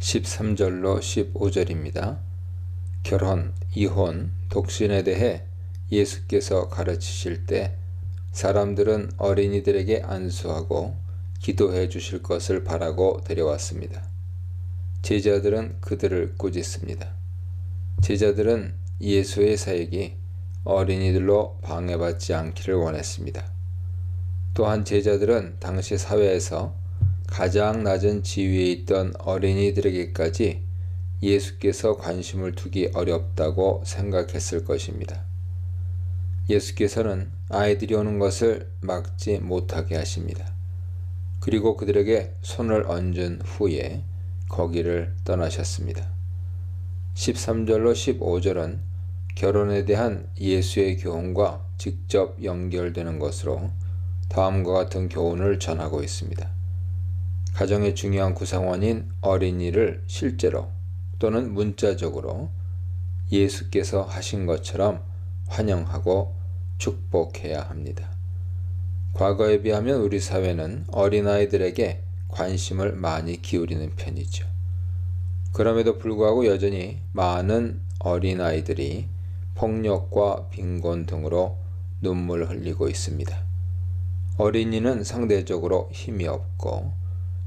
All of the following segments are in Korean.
13절로 15절입니다. 결혼, 이혼, 독신에 대해 예수께서 가르치실 때 사람들은 어린이들에게 안수하고 기도해 주실 것을 바라고 데려왔습니다. 제자들은 그들을 꾸짖습니다. 제자들은 예수의 사역이 어린이들로 방해받지 않기를 원했습니다. 또한 제자들은 당시 사회에서 가장 낮은 지위에 있던 어린이들에게까지 예수께서 관심을 두기 어렵다고 생각했을 것입니다. 예수께서는 아이들이 오는 것을 막지 못하게 하십니다. 그리고 그들에게 손을 얹은 후에 거기를 떠나셨습니다. 13절로 15절은 결혼에 대한 예수의 교훈과 직접 연결되는 것으로 다음과 같은 교훈을 전하고 있습니다. 가정의 중요한 구성원인 어린이를 실제로 또는 문자적으로 예수께서 하신 것처럼 환영하고 축복해야 합니다. 과거에 비하면 우리 사회는 어린아이들에게 관심을 많이 기울이는 편이죠. 그럼에도 불구하고 여전히 많은 어린아이들이 폭력과 빈곤 등으로 눈물을 흘리고 있습니다. 어린이는 상대적으로 힘이 없고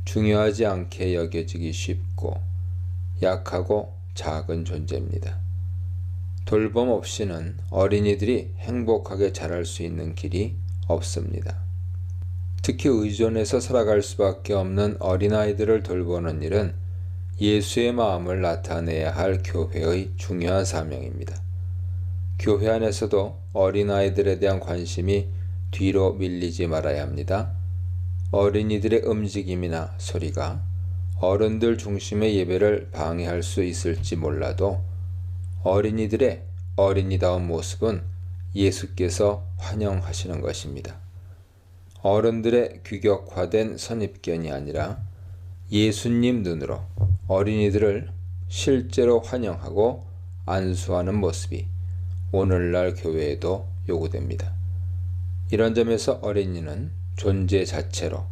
중요하지 않게 여겨지기 쉽고 약하고 작은 존재입니다. 돌봄 없이는 어린이들이 행복하게 자랄 수 있는 길이 없습니다. 특히 의존해서 살아갈 수밖에 없는 어린아이들을 돌보는 일은 예수의 마음을 나타내야 할 교회의 중요한 사명입니다. 교회 안에서도 어린아이들에 대한 관심이 뒤로 밀리지 말아야 합니다. 어린이들의 움직임이나 소리가 어른들 중심의 예배를 방해할 수 있을지 몰라도 어린이들의 어린이다운 모습은 예수께서 환영하시는 것입니다. 어른들의 규격화된 선입견이 아니라 예수님 눈으로 어린이들을 실제로 환영하고 안수하는 모습이 오늘날 교회에도 요구됩니다. 이런 점에서 어린이는 존재 자체로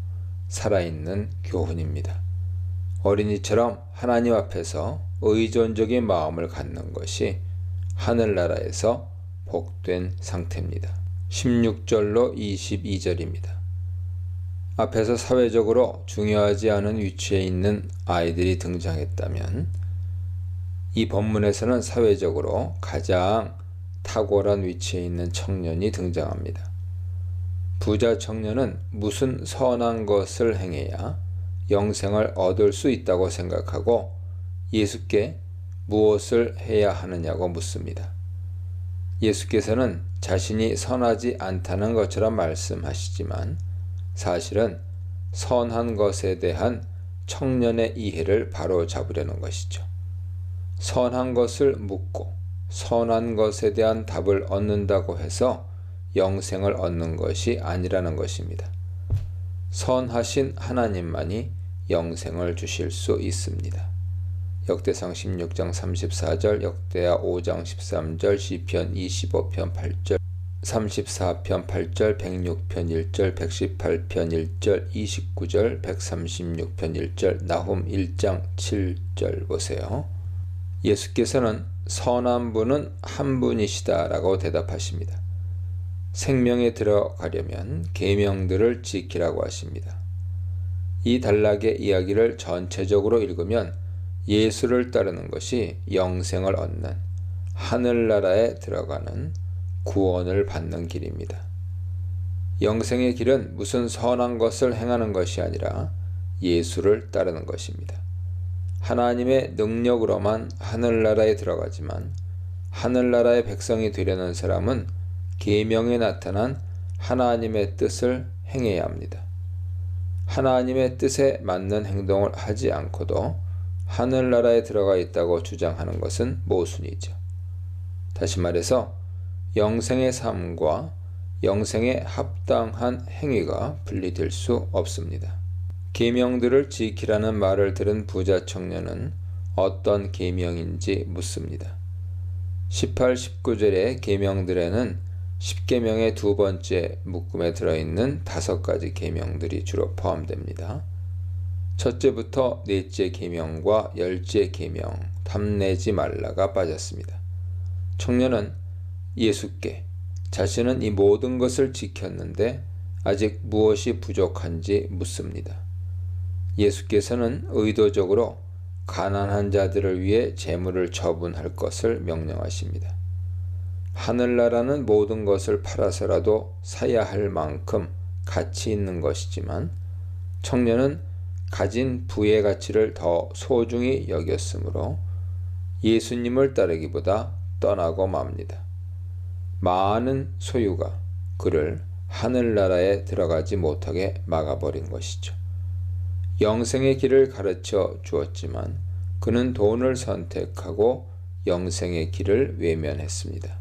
살아있는 교훈입니다. 어린이처럼 하나님 앞에서 의존적인 마음을 갖는 것이 하늘나라에서 복된 상태입니다. 16절로 22절입니다. 앞에서 사회적으로 중요하지 않은 위치에 있는 아이들이 등장했다면 이 본문에서는 사회적으로 가장 탁월한 위치에 있는 청년이 등장합니다. 부자 청년은 무슨 선한 것을 행해야 영생을 얻을 수 있다고 생각하고 예수께 무엇을 해야 하느냐고 묻습니다. 예수께서는 자신이 선하지 않다는 것처럼 말씀하시지만 사실은 선한 것에 대한 청년의 이해를 바로잡으려는 것이죠. 선한 것을 묻고 선한 것에 대한 답을 얻는다고 해서 영생을 얻는 것이 아니라는 것입니다. 선하신 하나님만이 영생을 주실 수 있습니다. 역대상 16장 34절, 역대하 5장 13절, 시편 25편 8절, 34편 8절, 106편 1절, 118편 1절, 29절, 136편 1절, 나훔 1장 7절 보세요. 예수께서는 선한 분은 한 분이시다 라고 대답하십니다. 생명에 들어가려면 계명들을 지키라고 하십니다. 이 단락의 이야기를 전체적으로 읽으면 예수를 따르는 것이 영생을 얻는 하늘나라에 들어가는 구원을 받는 길입니다. 영생의 길은 무슨 선한 것을 행하는 것이 아니라 예수를 따르는 것입니다. 하나님의 능력으로만 하늘나라에 들어가지만 하늘나라의 백성이 되려는 사람은 계명에 나타난 하나님의 뜻을 행해야 합니다. 하나님의 뜻에 맞는 행동을 하지 않고도 하늘나라에 들어가 있다고 주장하는 것은 모순이죠. 다시 말해서 영생의 삶과 영생에 합당한 행위가 분리될 수 없습니다. 계명들을 지키라는 말을 들은 부자 청년은 어떤 계명인지 묻습니다. 18, 19절의 계명들에는 10계명의 두 번째 묶음에 들어있는 5가지 계명들이 주로 포함됩니다. 첫째부터 넷째 계명과 열째 계명 탐내지 말라가 빠졌습니다. 청년은 예수께 자신은 이 모든 것을 지켰는데 아직 무엇이 부족한지 묻습니다. 예수께서는 의도적으로 가난한 자들을 위해 재물을 처분할 것을 명령하십니다. 하늘나라는 모든 것을 팔아서라도 사야 할 만큼 가치 있는 것이지만 청년은 가진 부의 가치를 더 소중히 여겼으므로 예수님을 따르기보다 떠나고 맙니다. 많은 소유가 그를 하늘나라에 들어가지 못하게 막아버린 것이죠. 영생의 길을 가르쳐 주었지만 그는 돈을 선택하고 영생의 길을 외면했습니다.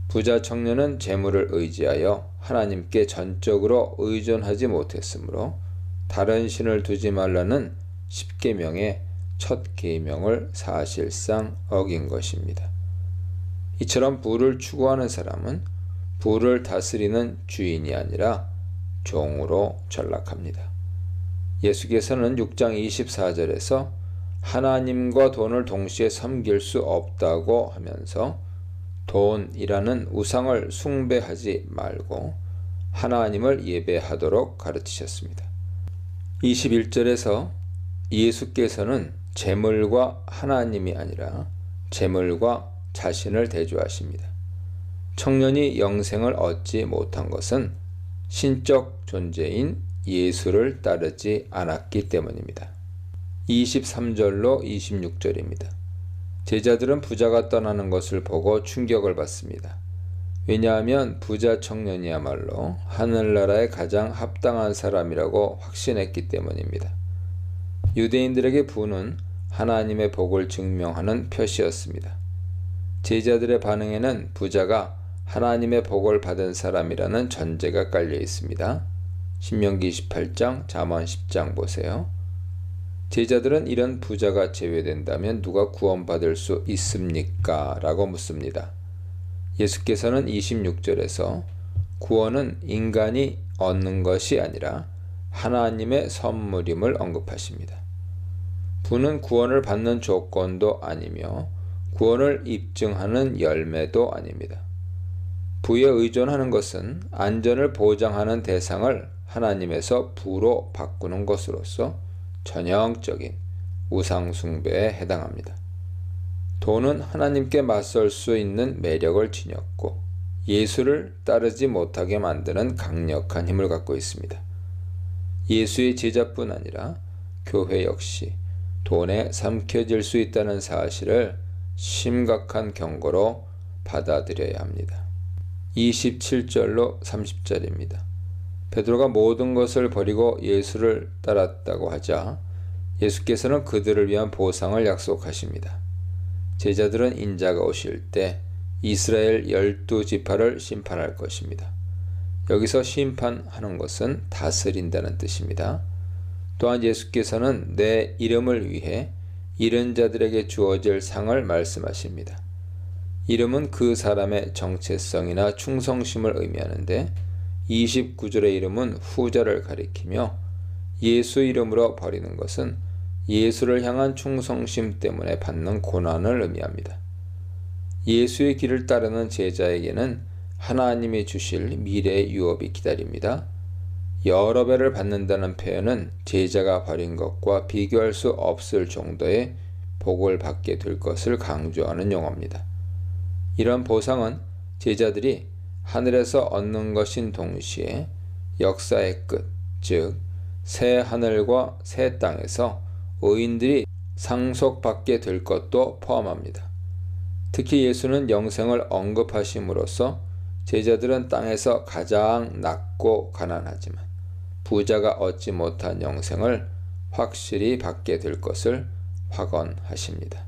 부자 청년은 재물을 의지하여 하나님께 전적으로 의존하지 못했으므로 다른 신을 두지 말라는 10계명의 첫 계명을 사실상 어긴 것입니다. 이처럼 부를 추구하는 사람은 부를 다스리는 주인이 아니라 종으로 전락합니다. 예수께서는 6장 24절에서 하나님과 돈을 동시에 섬길 수 없다고 하면서 돈이라는 우상을 숭배하지 말고 하나님을 예배하도록 가르치셨습니다. 21절에서 예수께서는 재물과 하나님이 아니라 재물과 자신을 대조하십니다. 청년이 영생을 얻지 못한 것은 신적 존재인 예수를 따르지 않았기 때문입니다. 23절로 26절입니다. 제자들은 부자가 떠나는 것을 보고 충격을 받습니다. 왜냐하면 부자 청년이야말로 하늘나라에 가장 합당한 사람이라고 확신했기 때문입니다. 유대인들에게 부는 하나님의 복을 증명하는 표시였습니다. 제자들의 반응에는 부자가 하나님의 복을 받은 사람이라는 전제가 깔려 있습니다. 신명기 28장, 잠언 10장 보세요. 제자들은 이런 부자가 제외된다면 누가 구원받을 수 있습니까? 라고 묻습니다. 예수께서는 26절에서 구원은 인간이 얻는 것이 아니라 하나님의 선물임을 언급하십니다. 부는 구원을 받는 조건도 아니며 구원을 입증하는 열매도 아닙니다. 부에 의존하는 것은 안전을 보장하는 대상을 하나님에서 부로 바꾸는 것으로서 전형적인 우상 숭배에 해당합니다. 돈은 하나님께 맞설 수 있는 매력을 지녔고 예수를 따르지 못하게 만드는 강력한 힘을 갖고 있습니다. 예수의 제자뿐 아니라 교회 역시 돈에 삼켜질 수 있다는 사실을 심각한 경고로 받아들여야 합니다. 27절로 30절입니다. 베드로가 모든 것을 버리고 예수를 따랐다고 하자 예수께서는 그들을 위한 보상을 약속하십니다. 제자들은 인자가 오실 때 이스라엘 12지파를 심판할 것입니다. 여기서 심판하는 것은 다스린다는 뜻입니다. 또한 예수께서는 내 이름을 위해 잃은 자들에게 주어질 상을 말씀하십니다. 이름은 그 사람의 정체성이나 충성심을 의미하는데 29절의 이름은 후자를 가리키며 예수 이름으로 버리는 것은 예수를 향한 충성심 때문에 받는 고난을 의미합니다. 예수의 길을 따르는 제자에게는 하나님이 주실 미래의 유업이 기다립니다. 여러 배를 받는다는 표현은 제자가 버린 것과 비교할 수 없을 정도의 복을 받게 될 것을 강조하는 용어입니다. 이런 보상은 제자들이 하늘에서 얻는 것인 동시에 역사의 끝, 즉 새 하늘과 새 땅에서 의인들이 상속받게 될 것도 포함합니다. 특히 예수는 영생을 언급하심으로써 제자들은 땅에서 가장 낮고 가난하지만 부자가 얻지 못한 영생을 확실히 받게 될 것을 확언하십니다.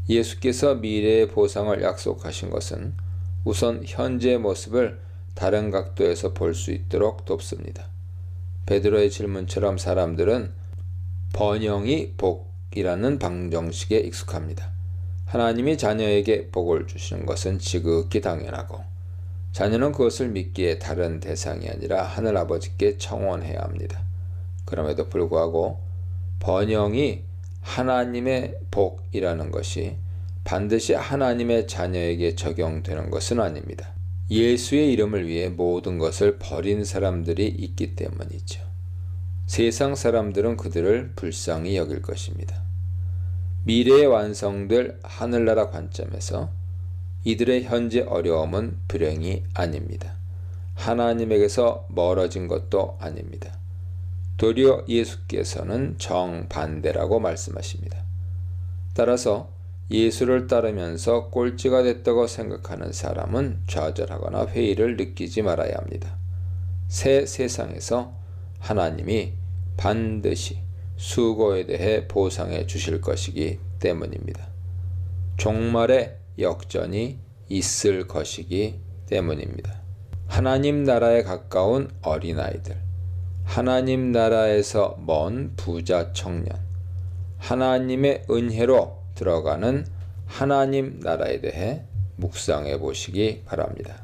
예수께서 미래의 보상을 약속하신 것은 우선 현재의 모습을 다른 각도에서 볼 수 있도록 돕습니다. 베드로의 질문처럼 사람들은 번영이 복이라는 방정식에 익숙합니다. 하나님이 자녀에게 복을 주시는 것은 지극히 당연하고 자녀는 그것을 믿기에 다른 대상이 아니라 하늘아버지께 청원해야 합니다. 그럼에도 불구하고 번영이 하나님의 복이라는 것이 반드시 하나님의 자녀에게 적용되는 것은 아닙니다. 예수의 이름을 위해 모든 것을 버린 사람들이 있기 때문이죠. 세상 사람들은 그들을 불쌍히 여길 것입니다. 미래에 완성될 하늘나라 관점에서 이들의 현재 어려움은 불행이 아닙니다. 하나님에게서 멀어진 것도 아닙니다. 도리어 예수께서는 정반대라고 말씀하십니다. 따라서 예수를 따르면서 꼴찌가 됐다고 생각하는 사람은 좌절하거나 회의를 느끼지 말아야 합니다. 새 세상에서 하나님이 반드시 수고에 대해 보상해 주실 것이기 때문입니다. 종말의 역전이 있을 것이기 때문입니다. 하나님 나라에 가까운 어린아이들, 하나님 나라에서 먼 부자 청년, 하나님의 은혜로 들어가는 하나님 나라에 대해 묵상해 보시기 바랍니다.